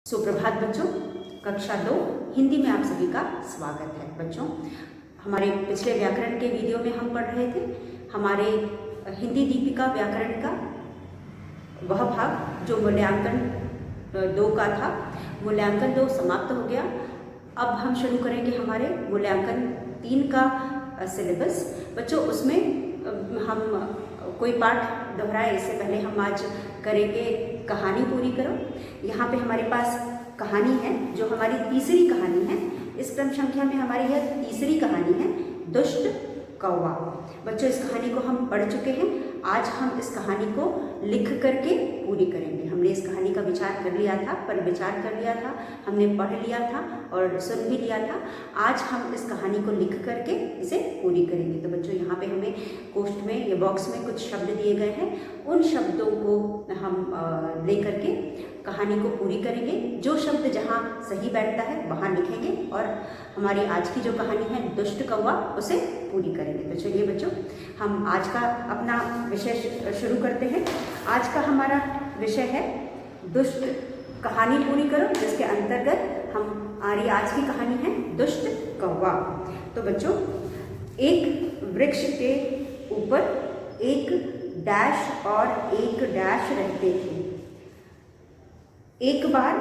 सुप्रभात बच्चों, कक्षा 2 हिंदी में आप सभी का स्वागत है। बच्चों, हमारे पिछले व्याकरण के वीडियो में हम पढ़ रहे थे हमारे हिंदी दीपिका व्याकरण का वह भाग जो मूल्यांकन 2 का था। मूल्यांकन 2 समाप्त हो गया। अब हम शुरू करेंगे हमारे मूल्यांकन 3 का सिलेबस। बच्चों, उसमें हम कोई पाठ दोहराए इससे पहले हम आज करेंगे कहानी पूरी करो। यहाँ पे हमारे पास कहानी है जो हमारी तीसरी कहानी है। इस क्रम संख्या में हमारी यह तीसरी कहानी है, दुष्ट कौवा। बच्चों, इस कहानी को हम पढ़ चुके हैं। आज हम इस कहानी को लिख करके पूरी करेंगे। हमने इस कहानी का विचार कर लिया था, पर विचार कर लिया था, हमने पढ़ लिया था और सुन भी लिया था। आज हम इस कहानी को लिख करके इसे पूरी करेंगे। तो बच्चों, यहाँ पे हमें कोष्ठ में या बॉक्स में कुछ शब्द दिए गए हैं। उन शब्दों को हम ले करके कहानी को पूरी करेंगे। जो शब्द जहाँ सही बैठता है वहाँ लिखेंगे और हमारी आज की जो कहानी है दुष्ट कौवा, उसे पूरी करेंगे। तो चलिए बच्चों, हम आज का अपना विषय शुरू करते हैं। आज का हमारा विषय है दुष्ट कहानी पूरी करो, जिसके अंतर्गत हमारी आज की कहानी है दुष्ट कौवा। तो बच्चों, एक वृक्ष के ऊपर एक डैश और एक डैश रहते थे। एक बार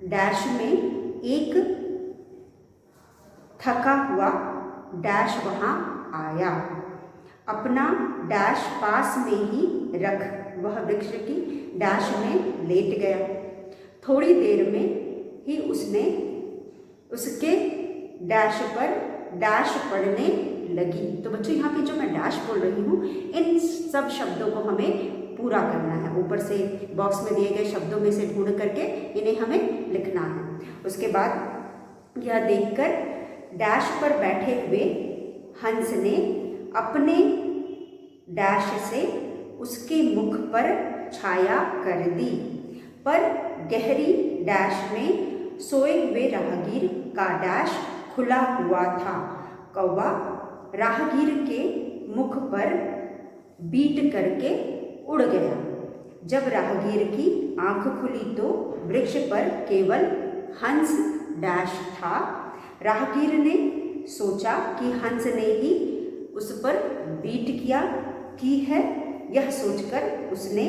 डैश में एक थका हुआ डैश वहाँ आया। अपना डैश पास में ही रख वह वृक्ष की डैश में लेट गया। थोड़ी देर में ही उसने उसके डैश पर डैश पड़ने लगी। तो बच्चों, यहाँ पे जो मैं डैश बोल रही हूँ, इन सब शब्दों को हमें पूरा करना है। ऊपर से बॉक्स में दिए गए शब्दों में से ढूंढ करके इन्हें हमें लिखना है। उसके बाद यह देखकर डैश पर बैठे हुए हंस ने अपने डैश से उसके मुख पर छाया कर दी, पर गहरी डैश में सोए हुए राहगीर का डैश खुला हुआ था। कौवा राहगीर के मुख पर बीट करके उड़ गया। जब राहगीर की आंख खुली तो वृक्ष पर केवल हंस डैश था। राहगीर ने सोचा कि हंस ने ही उस पर बीट किया की है। यह सोचकर उसने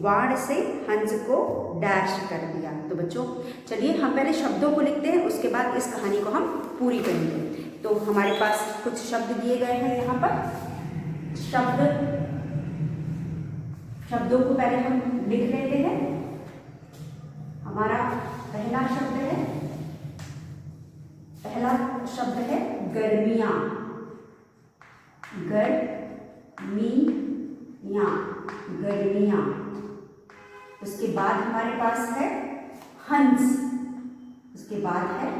बाण से हंस को डैश कर दिया। तो बच्चों, चलिए हम पहले शब्दों को लिखते हैं, उसके बाद इस कहानी को हम पूरी करेंगे। तो हमारे पास कुछ शब्द दिए गए हैं। यहाँ पर शब्दों को पहले हम लिख लेते हैं। हमारा पहला शब्द है गर्मियाँ। गर्मियाँ। उसके बाद हमारे पास है हंस। उसके बाद है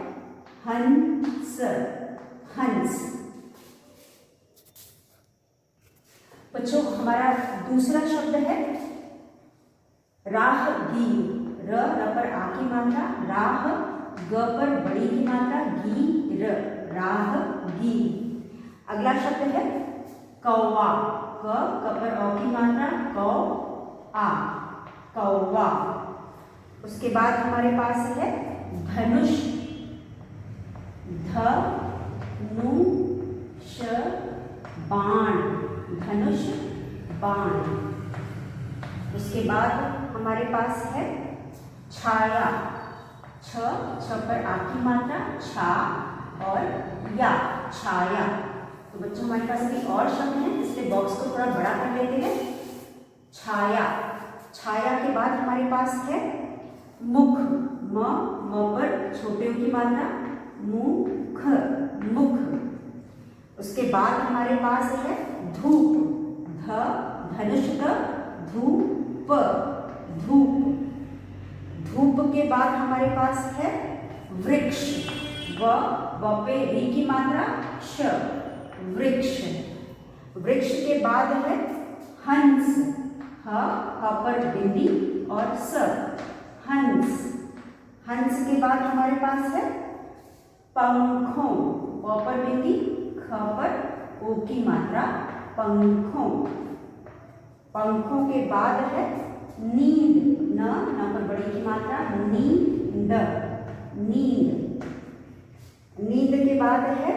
हंस। बच्चों, हमारा दूसरा शब्द है राहगीर। र पर आ की मात्रा, राह ग पर बड़ी की मात्रा, गीर, राहगीर। अगला शब्द है कौवा। क पर औ की मात्रा, कौ आ, कौवा। उसके बाद हमारे पास है धनुष। धनुष बाण। उसके बाद हमारे पास है छाया। छ पर आ की मात्रा, छा और या, छाया। तो बच्चों, हमारे पास अभी और शब्द हैं, इसलिए बॉक्स को थोड़ा बड़ा कर लेते हैं। छाया के बाद हमारे पास है मुख। म पर छोटे की मात्रा, मुख। उसके बाद हमारे पास है धूप। धनुष धूप। धूप के बाद हमारे पास है वृक्ष। व पे री की मात्रा, श, वृक्ष के बाद है हंस। ह पर बिंदी और स, हंस के बाद हमारे पास है पंखों। प पर बिंदी, ख पर ओ की मात्रा, पंखों के बाद है नींद। न पर बड़ी की मात्रा, नींद, नींद। नींद के बाद है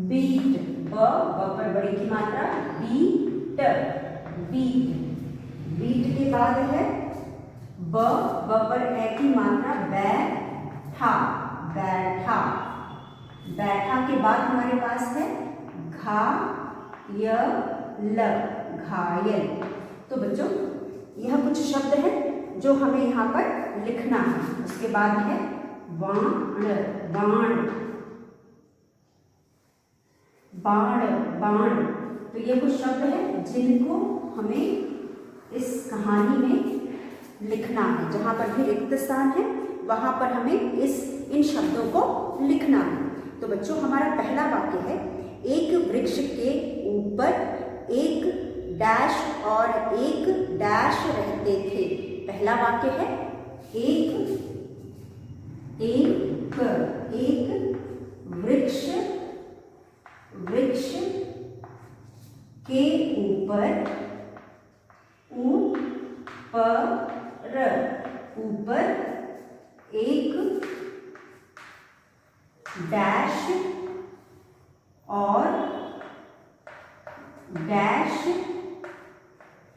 बीट, ब पर बड़ी की मात्रा, बीट, बीट। बीट के बाद है ब पर ए की मात्रा, बैठा, बैठा। बैठा के बाद हमारे पास है घायल, घायल। तो बच्चों यह कुछ शब्द है जो हमें यहाँ पर लिखना है। उसके बाद है बाण, बाण, बाण, बाण। तो ये कुछ शब्द है जिनको हमें इस कहानी में लिखना है। जहाँ पर भी रिक्त स्थान है वहाँ पर हमें इन शब्दों को लिखना है। तो बच्चों हमारा पहला वाक्य है, एक वृक्ष के ऊपर एक डैश और एक डैश रहते थे। पहला वाक्य है एक वृक्ष के ऊपर एक डैश और डैश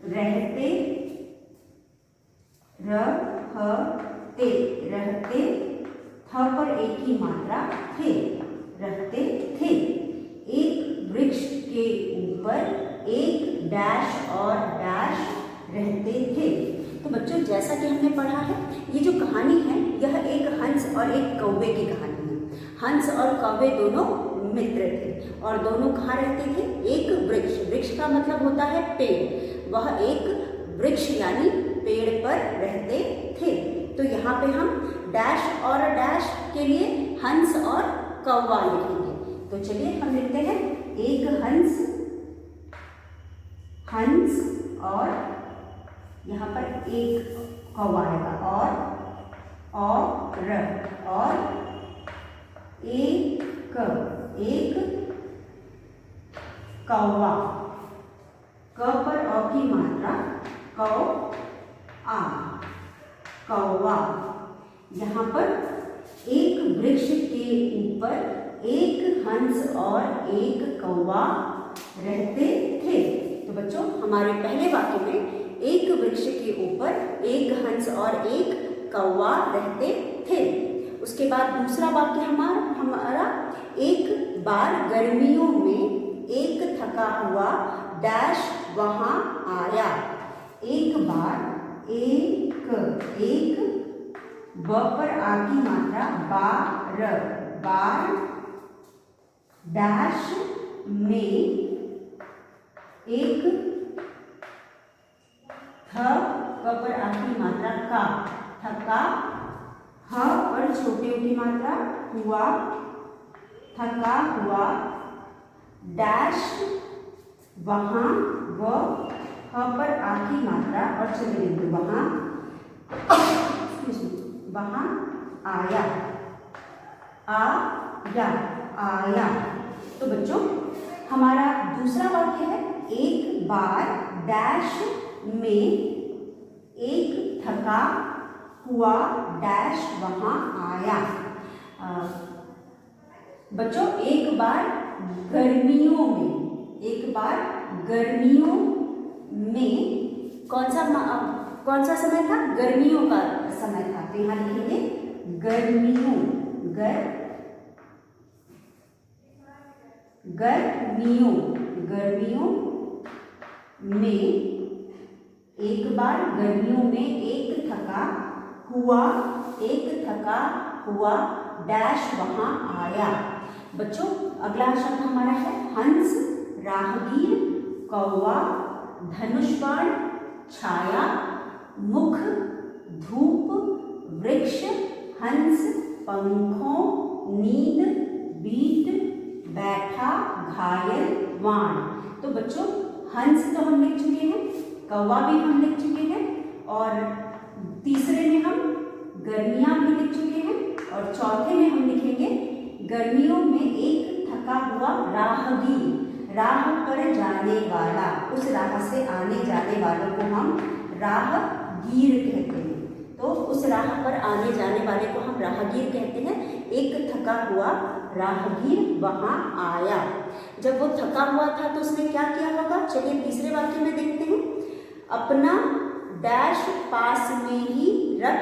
रहते थ पर एक ही मात्रा, थे, रहते थे। एक वृक्ष के ऊपर एक डैश और डैश रहते थे। तो बच्चों जैसा कि हमने पढ़ा है, ये जो कहानी है यह एक हंस और एक कौवे की कहानी है। हंस और कौवे दोनों मित्र थे और दोनों कहाँ रहते थे? एक वृक्ष, वृक्ष का मतलब होता है पेड़, वह एक वृक्ष यानी पेड़ पर रहते थे। तो यहाँ पे हम डैश और डैश के लिए हंस और कौवा लिखेंगे। तो चलिए हम लिखते हैं एक हंस, हंस और यहाँ पर एक कौवा आएगा और एक कौवा, क पर अ की मात्रा, कौवा। यहाँ पर एक वृक्ष के ऊपर एक हंस और एक कौवा रहते थे। तो बच्चों हमारे पहले वाक्य में एक वृक्ष के ऊपर एक हंस और एक कौवा रहते थे। उसके बाद दूसरा वाक्य हमारा एक बार गर्मियों में एक थका हुआ डैश वहां आया। एक बार एक ब पर आ की मात्रा, बार डैश में एक थ पर आ की मात्रा, का, थका, ह पर छोटे की मात्रा, हुआ, थका हुआ डैश वहां, व ह पर आ की मात्रा और चलिए वहां आया, आया। तो बच्चों हमारा दूसरा वाक्य है एक बार डैश में एक थका हुआ डैश वहां आया। बच्चों एक बार गर्मियों में कौन सा समय था? गर्मियों का समय था। तो यहाँ लिखेंगे गर्मियों में, एक बार गर्मियों में एक थका हुआ डैश वहां आया। बच्चों अगला शब्द हमारा है हंस, राहगीर, कौवा, धनुष बाण, छाया, मुख, धूप, वृक्ष, हंस, पंखों, नींद, बीट, बैठा, घायल, वाण। तो बच्चों हंस तो हम लिख चुके हैं, कौवा भी हम लिख चुके हैं और तीसरे में हम गर्मियां भी लिख चुके हैं और चौथे में हम लिखेंगे गर्मियों में एक थका हुआ राहगीर, राह पर जाने वाला, उस राह से आने जाने वालों को हम राहगीर कहते हैं। तो उस राह पर आने जाने वाले को हम राहगीर कहते हैं। एक थका हुआ राहगीर वहां आया। जब वो थका हुआ था तो उसने क्या किया होगा, चलिए तीसरे वाक्य में देखते हैं। अपना डैश पास में ही रख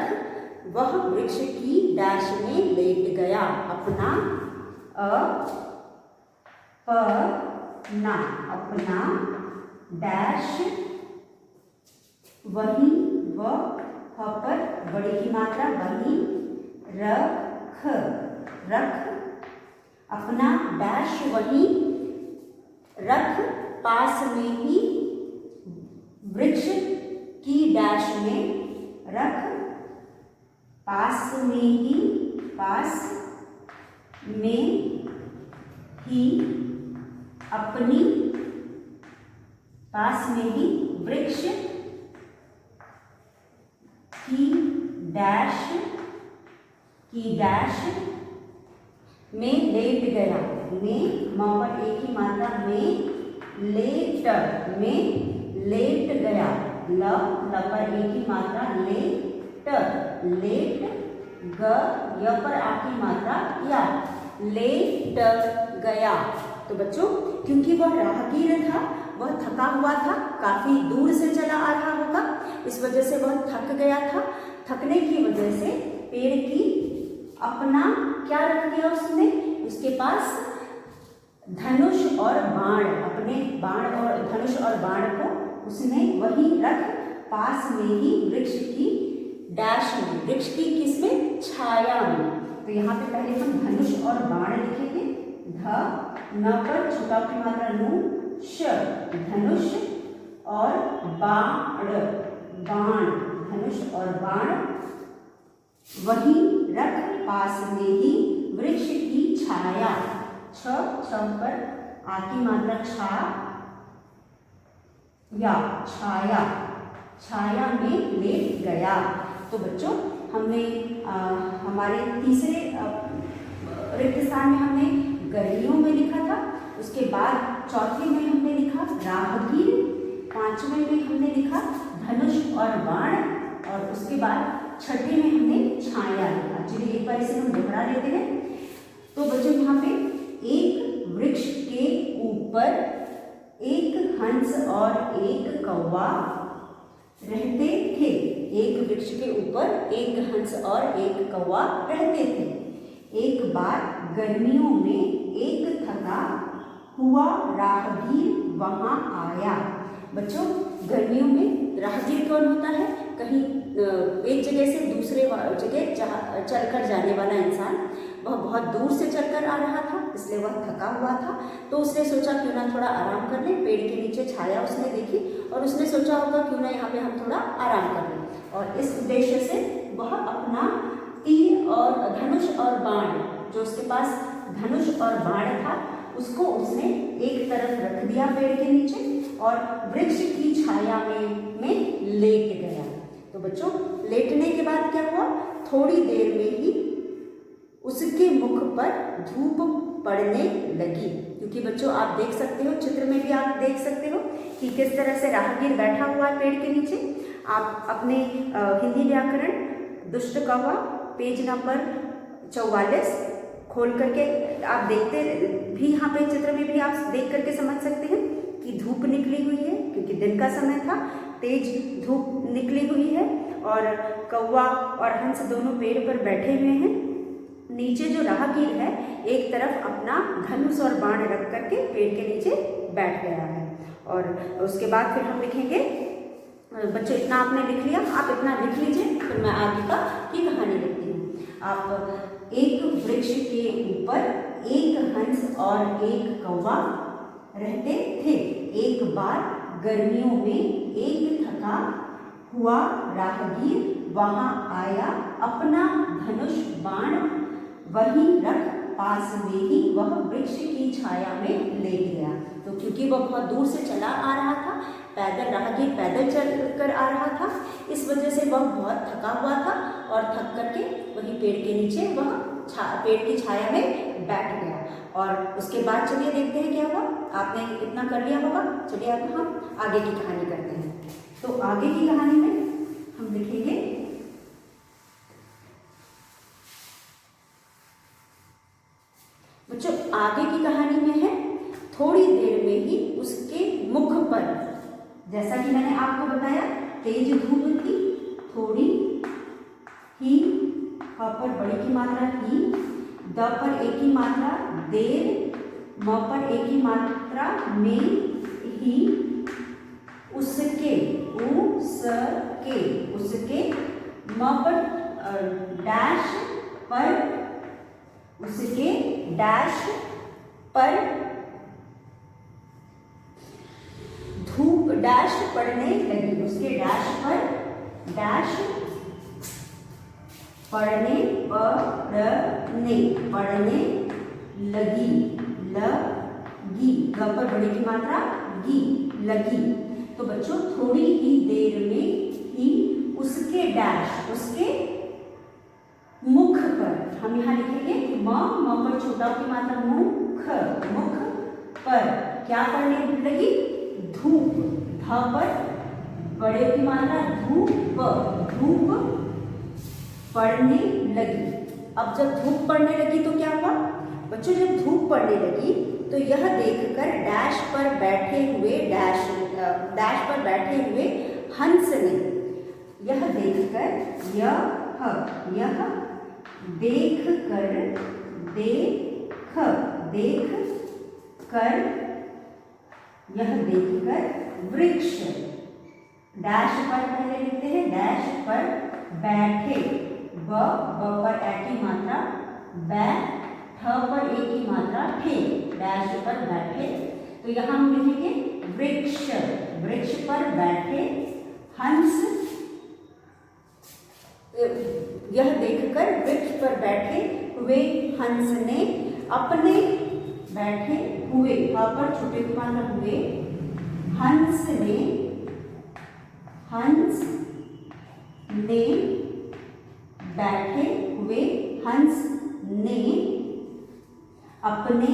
वह वृक्ष की डैश में लेट गया। अपना अपना डैश वही व पर बड़ी की मात्रा वही रख अपना डैश वही रख पास में ही वृक्ष की डैश में रख पास में ही अपनी पास में ही वृक्ष की डैश में लेट गया। में म पर एक ही मात्रा में लेट गया। ल पर एक ही मात्रा लेट ग य पर आखिरी मात्रा या लेट गया। तो बच्चों क्योंकि वह राहगीर था, वह थका हुआ था, काफी दूर से चला आ रहा होगा, इस वजह से वह थक गया था। थकने की वजह से पेड़ की अपना क्या रख दिया उसने, उसके पास धनुष और बाण, अपने बाण और धनुष और बाण को उसने वही रख पास में ही वृक्ष की डैश में, वृक्ष की किसमें, छाया में। तो यहाँ पे पहले हम धनुष और बाण लिखेंगे। ध न पर छोटा की मात्रा नु, श धनुष और बाण, धनुष और बाण वही रख पास में ही वृक्ष की छाया। छ पर आकी मात्रा छाया में लेट गया। तो बच्चों हमने हमारे तीसरे रिक्त स्थान में हमने गर्मियों में लिखा था, उसके बाद चौथे में हमने लिखा राहगीर, पांचवें में हमने लिखा धनुष और बाण, और उसके बाद छठे में हमने छाया लिखा। चलिए एक बार इसे हम दोहरा लेते हैं। तो बच्चों यहाँ पे एक वृक्ष के ऊपर एक हंस और एक कौवा रहते थे। एक वृक्ष के ऊपर एक हंस और एक कौवा रहते थे। एक बार गर्मियों में एक थका हुआ राहगीर वहां आया। बच्चों गर्मियों में राहगीर कौन होता है, कहीं एक जगह से दूसरे जगह चलकर जाने वाला इंसान। वह बहुत दूर से चलकर आ रहा था, इसलिए वह थका हुआ था। तो उसने सोचा क्यों ना थोड़ा आराम कर ले। पेड़ के नीचे छाया उसने देखी और उसने सोचा होगा क्यों ना यहाँ पे हम थोड़ा आराम कर लें, और इस उद्देश्य से वह अपना तीर और धनुष और बाण, जो उसके पास धनुष और बाण था, उसको उसने एक तरफ रख दिया पेड़ के नीचे और वृक्ष की छाया में लेट गया। तो बच्चों लेटने के बाद क्या हुआ, थोड़ी देर में ही उसके मुख पर धूप पड़ने लगी। क्योंकि बच्चों आप देख सकते हो, चित्र में भी आप देख सकते हो कि किस तरह से राहगीर बैठा हुआ है पेड़ के नीचे। आप अपने हिंदी व्याकरण दुष्ट कौवा पेज नंबर 44 खोल करके आप देखते भी, यहाँ पे चित्र में भी आप देख करके समझ सकते हैं कि धूप निकली हुई है, क्योंकि दिन का समय था, तेज धूप निकली हुई है और कौवा और हंस दोनों पेड़ पर बैठे हुए हैं। नीचे जो राहगीर है एक तरफ अपना धनुष और बाण रख करके पेड़ के नीचे बैठ गया है। और उसके बाद फिर हम लिखेंगे, बच्चों इतना आपने लिख लिया, आप इतना लिख लीजिए, फिर मैं आगे की कहानी लिखती हूँ। आप एक वृक्ष के ऊपर एक हंस और एक कौवा रहते थे। एक बार गर्मियों में एक थका हुआ राहगीर वहां आया, अपना धनुष बाण वहीं रख पास में ही वह वृक्ष की छाया में लेट गया। तो क्योंकि वह बहुत दूर से चला आ रहा था, पैदल राहगीर पैदल चल कर आ रहा था, इस वजह से वह बहुत थका हुआ था और थक करके वहीं पेड़ के नीचे वह पेड़ की छाया में बैठ गया। और उसके बाद चलिए देखते हैं क्या हुआ। आपने इतना कर लिया होगा। चलिए अब हम आगे की कहानी करते हैं। तो आगे की कहानी में हम लिखेंगे बच्चों, आगे की कहानी में है थोड़ी देर में ही उसके मुख पर, जैसा कि मैंने आपको बताया, तेज धूप थी, थोड़ी ही, ह पर बड़ी की मात्रा ही, द पर एक की मात्रा देर, म पर एक की मात्रा में ही, उसके, उसके, म पर डैश पर, उसके डैश पर धूप डैश पड़ने लगी, उसके डैश पर डैश पड़ने लगी, ग पर बड़ी की मात्रा गी, लगी। तो बच्चों थोड़ी ही देर में ही उसके डैश, उसके मुख पर, हम यहाँ लिखेंगे म पर छोटा की मात्रा मुख, मुख पर क्या पड़ने लगी? धूप, ध पर बड़े की मात्रा धूप, धूप पड़ने लगी। अब जब धूप पड़ने लगी तो क्या हुआ बच्चों? जब धूप पड़ने लगी तो यह देखकर डैश पर बैठे हुए हंस ने, यह देखकर वृक्ष, डैश पर पहले लिखते हैं, डैश पर बैठे, ब पर ए की मात्रा बै, ठ पर ए की मात्रा ठे, डैश पर बैठे। तो यहाँ हम लिखेंगे वृक्ष, वृक्ष पर बैठे हंस, यह देखकर वृक्ष पर बैठे हुए हंस ने अपने, बैठे हुए, ह पर छोटे की मात्रा हुए, हंस ने बैठे हुए हंस ने अपने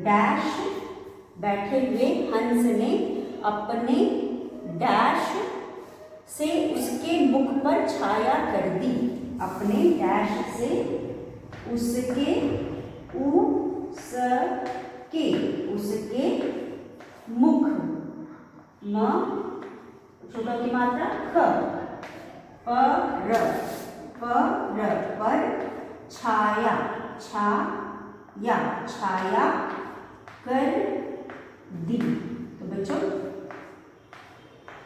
डैश, बैठे हुए हंस ने अपने डैश से उसके मुख पर छाया कर दी, अपने डैश से उसके मुख, न छोटा की मात्रा ख, पर छाया, छाया कर दी। तो बच्चों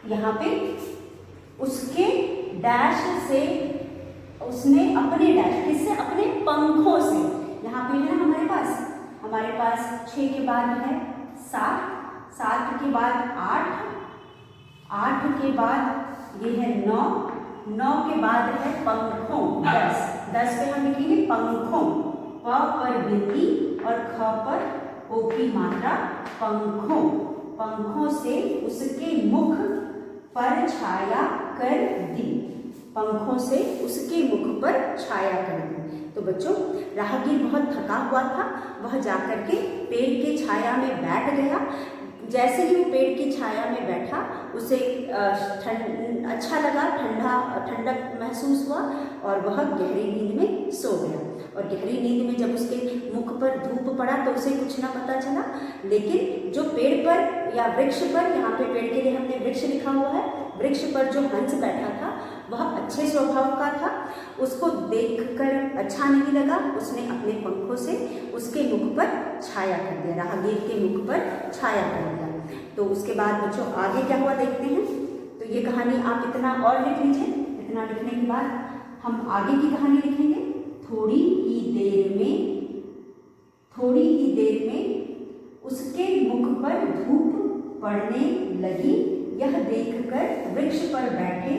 यहाँ पे उसके डैश से, उसने अपने डैश, किससे? अपने पंखों से। यहाँ पे है ना हमारे पास 6 के बाद है 7, 7 के बाद 8, 8 के बाद ये है 9, 9 के बाद है पंखों, 10, 10 पे हम लिखेंगे पंखों, प पर बिंदी और ख पर ओ की मात्रा, पंखों, पंखों से उसके मुख पर छाया कर दी, पंखों से उसके मुख पर छाया कर दी। तो बच्चों राहगीर बहुत थका हुआ था, वह जाकर के पेड़ के छाया में बैठ गया। जैसे ही वो पेड़ की छाया में बैठा उसे अच्छा लगा, ठंडक महसूस हुआ और वह गहरी नींद में सो गया। और गहरी नींद में जब उसके मुख पर धूप पड़ा तो उसे कुछ ना पता चला, लेकिन जो पेड़ पर या वृक्ष पर, यहाँ पे पेड़ के लिए हमने वृक्ष लिखा हुआ है, वृक्ष पर जो हंस बैठा था वह अच्छे स्वभाव का था, उसको देखकर अच्छा नहीं लगा, उसने अपने पंखों से उसके मुख पर छाया कर दिया, राहगीर के मुख पर छाया कर दिया। तो उसके बाद बच्चों आगे क्या हुआ देखते हैं। तो ये कहानी आप इतना और लिख लीजिए। इतना लिखने के बाद हम आगे की कहानी लिखेंगे। थोड़ी ही देर में उसके मुख पर धूप पड़ने लगी, यह देखकर वृक्ष पर बैठे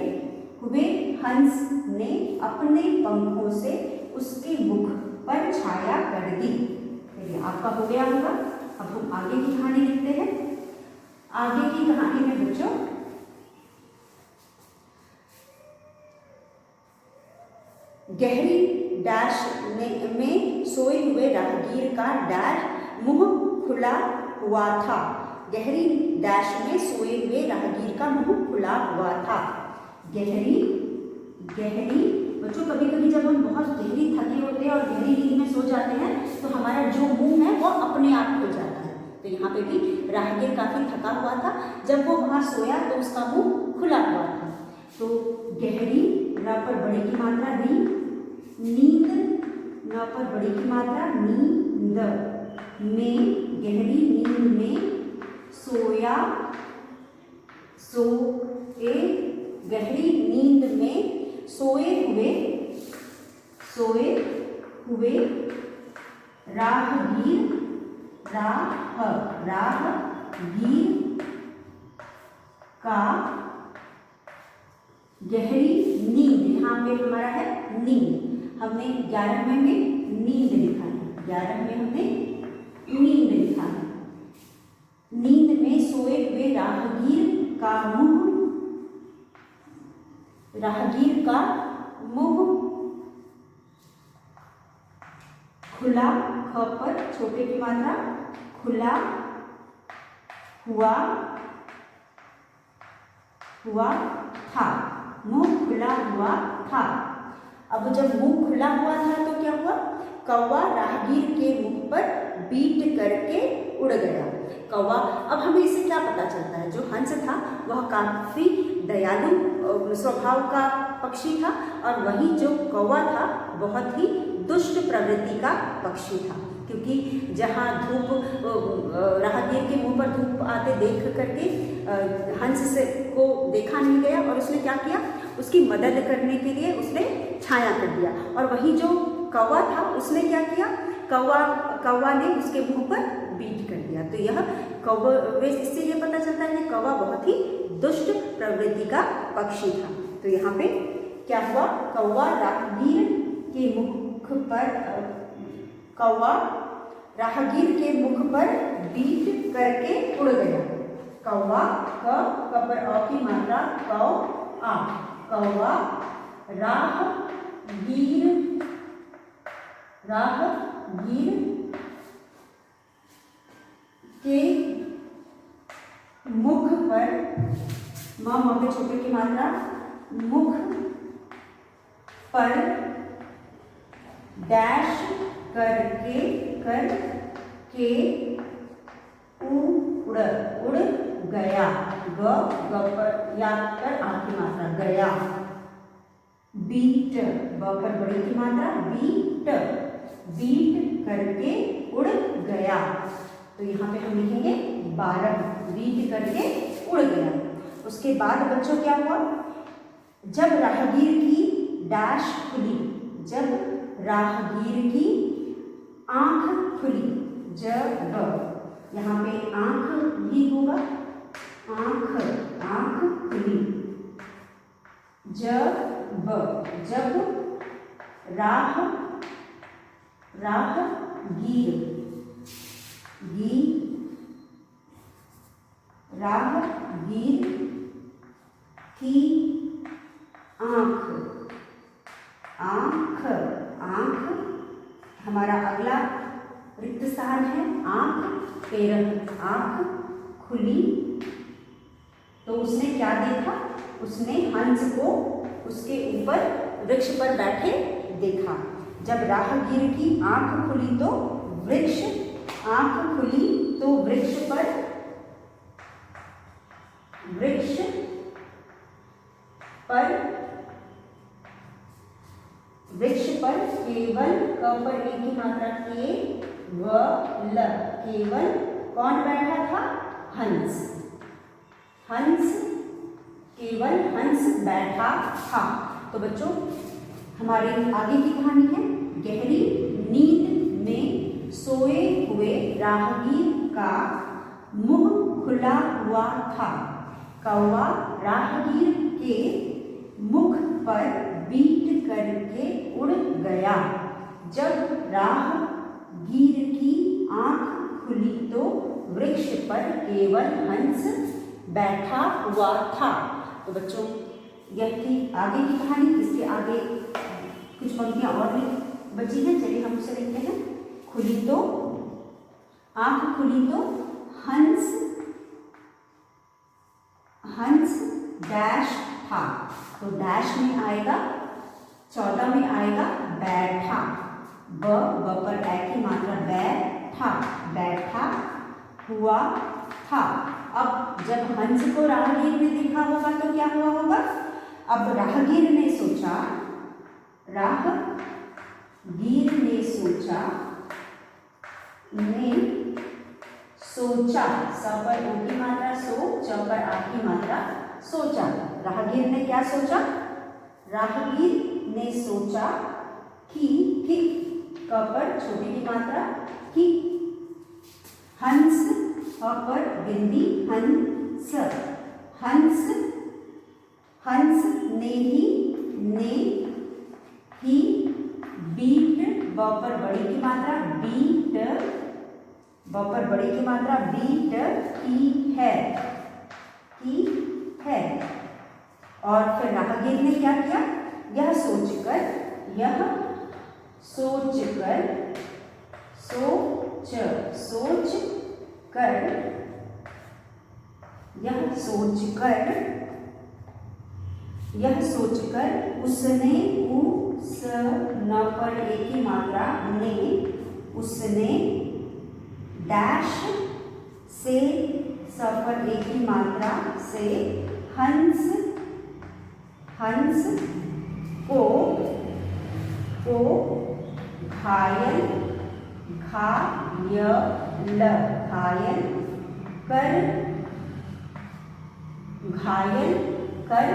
हुए हंस ने अपने पंखों से उसके मुख पर छाया कर दी। चलिए आपका हो गया होगा। अब हम आगे की कहानी लिखते हैं। आगे की कहानी में बच्चों गहरी डैश में सोए हुए राहगीर का डैश मुंह खुला हुआ था। गहरी डैश में सोए हुए राहगीर का मुंह खुला हुआ था। गहरी बच्चों, कभी कभी जब हम बहुत गहरी थके होते हैं और गहरी नींद में सो जाते हैं तो हमारा जो मुंह है वो अपने आप खुल जाता है। तो यहाँ पे भी राहगीर काफी थका हुआ था, जब वो वहां सोया तो उसका मुंह खुला हुआ था। तो गहरी र पर बड़ी की मात्रा री, नींद न पर बड़ी की मात्रा नींद में, गहरी नींद में सोया सोए, गहरी नींद में सोए हुए राहगीर का गहरी नींद, यहाँ पे हमारा है नींद, हमने 11वें में नींद लिखा है, 11वें में हमने नींद लिखा है। नींद में सोए हुए राहगीर का मुंह खुला, ख पर छोटे की मात्रा खुला हुआ था, मुंह खुला हुआ था। अब जब मुंह खुला हुआ था तो क्या हुआ, कौवा राहगीर के मुख पर बीट करके उड़ गया। कौवा, अब हमें इससे क्या पता चलता है, जो हंस था वह काफी दयालु स्वभाव का पक्षी था और वही जो कौवा था बहुत ही दुष्ट प्रवृत्ति का पक्षी था, क्योंकि जहाँ धूप राहगीर के मुंह पर धूप आते देख करके हंस से को देखा नहीं गया और उसने क्या किया, उसकी मदद करने के लिए उसने छाया कर दिया। और वही जो कौवा था उसने क्या किया, कौवा ने उसके मुंह पर बीट कर दिया। तो यह कौवे, इससे यह पता चलता है कि कौवा बहुत ही दुष्ट प्रवृत्ति का पक्षी था। तो यहाँ पे क्या हुआ, कौवा राहगीर के मुख पर बीट करके उड़ गया। कौवा, क पर अ की मात्रा कौ आ, कौवा राहगीर के मुख पर, म पे छोटे की मात्रा, मुख पर डैश करके उड़ गया। ग पर या पर आ की मात्रा गया। बीट, ब पर बड़ी की मात्रा बीट करके उड़ गया। तो यहाँ पे हम लिखेंगे 12, बीट करके उड़ गया। उसके बाद बच्चों क्या हुआ, जब राहगीर की डैश खुली, जब राहगीर की आंख खुली, जब, यहाँ पे आंख भी होगा, आंख खुली, जब राहगीर की आंख, हमारा अगला रिक्त स्थान है आंख, पेरह, आंख खुली तो उसने क्या देखा, उसने हंस को उसके ऊपर वृक्ष पर बैठे देखा। जब राहगीर की आंख खुली तो वृक्ष पर केवल, क पर ए की मात्रा केवल, केवल कौन बैठा था, हंस, केवल हंस बैठा था। तो बच्चों हमारी आगे की कहानी है, गहरी नींद में सोए हुए राहगीर का मुंह खुला हुआ था। कौवा राहगीर के मुख पर बीट करके उड़ गया। जब राहगीर की आंख खुली तो वृक्ष पर केवल हंस बैठा हुआ था। तो बच्चों यह थी आगे की कहानी। इसके आगे कुछ पंक्तियां और लिख बची है, चलिए हम उसे लिखते हैं। खुली तो, आंख खुली तो हंस डैश था, तो डैश में आएगा 14 में आएगा बैठा, ब पर ए की मात्रा, बैठा, बैठा हुआ था। अब जब हंस को राहगीर ने देखा होगा तो क्या हुआ होगा? अब राहगीर ने सोचा, स पर ओ की मात्रा सो, च पर आ की मात्रा सोचा। राहगीर ने क्या सोचा? राहगीर ने सोचा कि क पर छोटी की मात्रा कि हंस, ह पर बिंदी हंस ने ही बीट, ब पर बड़ी की मात्रा बीट, ब पर बड़ी की मात्रा बीट की है। और फिर राहगीर ने क्या किया? यह सोचकर उसने, उस न पर एक की मात्रा ने, उसने डैश से, स पर एक की मात्रा से हंस को घायल कर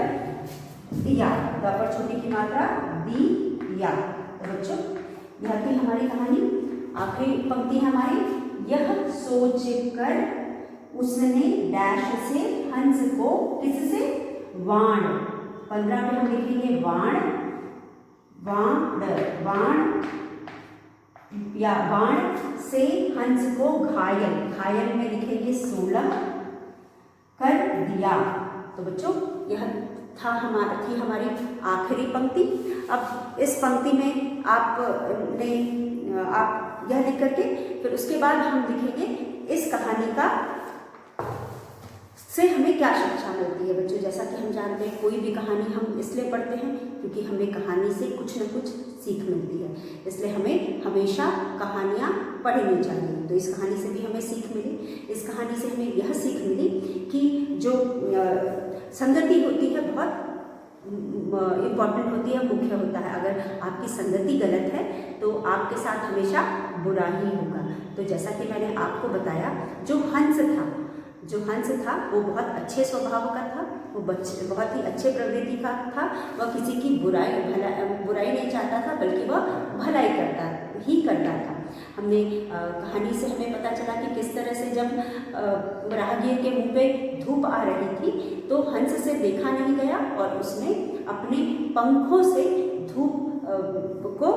दिया, द पर छोटी की मात्रा दिया। तो बच्चों यह थी हमारी कहानी। आखिरी पंक्ति हमारी, यह सोचकर उसने डैश से हंस को, किससे? वाण। 15 में हम लिखेंगे वाण या वाण से हंस को घायल में लिखेंगे 16 कर दिया। तो बच्चों यह थी हमारी आखिरी पंक्ति। अब इस पंक्ति में आप यह लिख करके फिर उसके बाद हम लिखेंगे इस कहानी का से हमें क्या शिक्षा मिलती है। बच्चों जैसा कि हम जानते हैं कोई भी कहानी हम इसलिए पढ़ते हैं क्योंकि हमें कहानी से कुछ न कुछ सीख मिलती है, इसलिए हमें हमेशा कहानियाँ पढ़नी चाहिए। तो इस कहानी से भी हमें सीख मिली। इस कहानी से हमें यह सीख मिली कि जो संगति होती है बहुत इम्पॉर्टेंट होती है, मुख्य होता है। अगर आपकी संगति गलत है तो आपके साथ हमेशा बुरा ही होगा। तो जैसा कि मैंने आपको बताया, जो हंस था वो बहुत अच्छे स्वभाव का था, वो बहुत ही अच्छे प्रवृत्ति का था। वह किसी की बुराई नहीं चाहता था, बल्कि वह भलाई करता था। हमने कहानी से हमें पता चला कि किस तरह से जब राहगीर के मुंह पे धूप आ रही थी तो हंस से देखा नहीं गया और उसने अपने पंखों से धूप को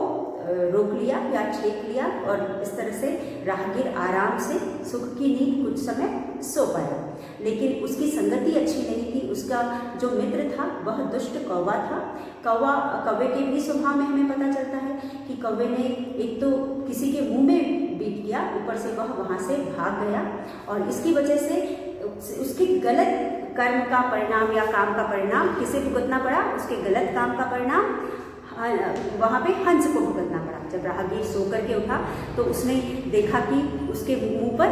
रोक लिया या छेक लिया और इस तरह से राहगीर आराम से सुख की नींद कुछ समय सो पाया। लेकिन उसकी संगति अच्छी नहीं थी। उसका जो मित्र था वह दुष्ट कौवा था। कौवे के भी स्वभाव में हमें पता चलता है कि कौवे ने एक तो किसी के मुंह में बीट किया, ऊपर से वह वहाँ से भाग गया और इसकी वजह से उसके गलत कर्म का परिणाम या काम का परिणाम किसे भुगतना पड़ा? उसके गलत काम का परिणाम वहाँ पे हंस को भुगतना पड़ा। जब राहगीर सो करके उठा तो उसने देखा कि उसके मुंह पर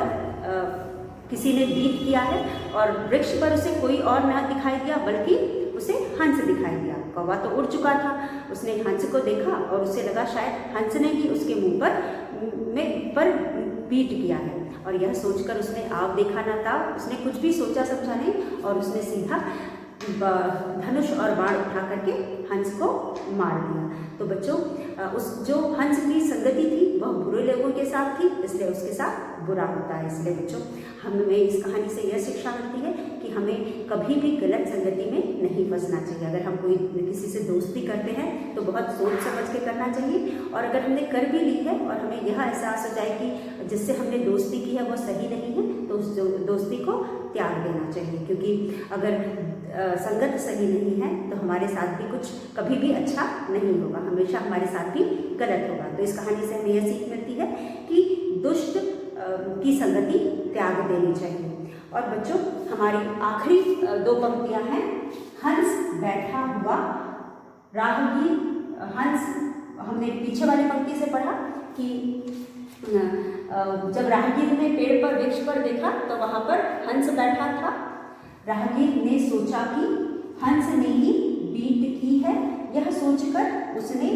किसी ने बीट किया है और वृक्ष पर उसे कोई और न दिखाई दिया बल्कि उसे हंस दिखाई दिया। कौवा तो उड़ चुका था, उसने हंस को देखा और उसे लगा शायद हंस ने ही उसके मुंह पर बीट किया है और यह सोचकर उसने आव देखा न था। उसने कुछ भी सोचा समझा नहीं और उसने सीधा धनुष और बाण उठा करके हंस को मार दिया। तो बच्चों उस जो हंस की संगति थी वह बुरे लोगों के साथ थी, इसलिए उसके साथ बुरा होता है। इसलिए बच्चों हमें इस कहानी से यह शिक्षा मिलती है कि हमें कभी भी गलत संगति में नहीं फंसना चाहिए। अगर हम किसी से दोस्ती करते हैं तो बहुत सोच समझ के करना चाहिए और अगर हमने कर भी ली है और हमें यह एहसास हो जाए कि जिससे हमने दोस्ती की है वो सही नहीं है तो उस दोस्ती को त्याग देना चाहिए। क्योंकि अगर संगत सही नहीं है तो हमारे साथ भी कुछ कभी भी अच्छा नहीं होगा, हमेशा हमारे साथ भी गलत होगा। तो इस कहानी से हमें यह सीख मिलती है कि दुष्ट की संगति त्याग देनी चाहिए। और बच्चों हमारी आखिरी 2 पंक्तियां हैं। हंस बैठा हुआ राहगीर, हंस हमने पीछे वाली पंक्ति से पढ़ा कि जब राहगीर ने पेड़ पर, वृक्ष पर देखा तो वहां पर हंस बैठा था। राहगीर ने सोचा कि हंस ने ही बीट की है, यह सोचकर उसने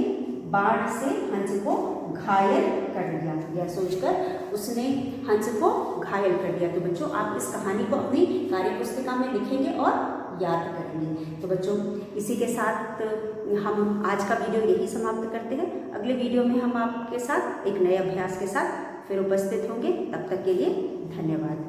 बाण से हंस को घायल कर दिया। यह सोचकर उसने हंस को घायल कर दिया। तो बच्चों आप इस कहानी को अपनी कार्य पुस्तिका में लिखेंगे और याद करेंगे। तो बच्चों इसी के साथ हम आज का वीडियो यही समाप्त करते हैं। अगले वीडियो में हम आपके साथ एक नए अभ्यास के साथ फिर उपस्थित होंगे। तब तक के लिए धन्यवाद।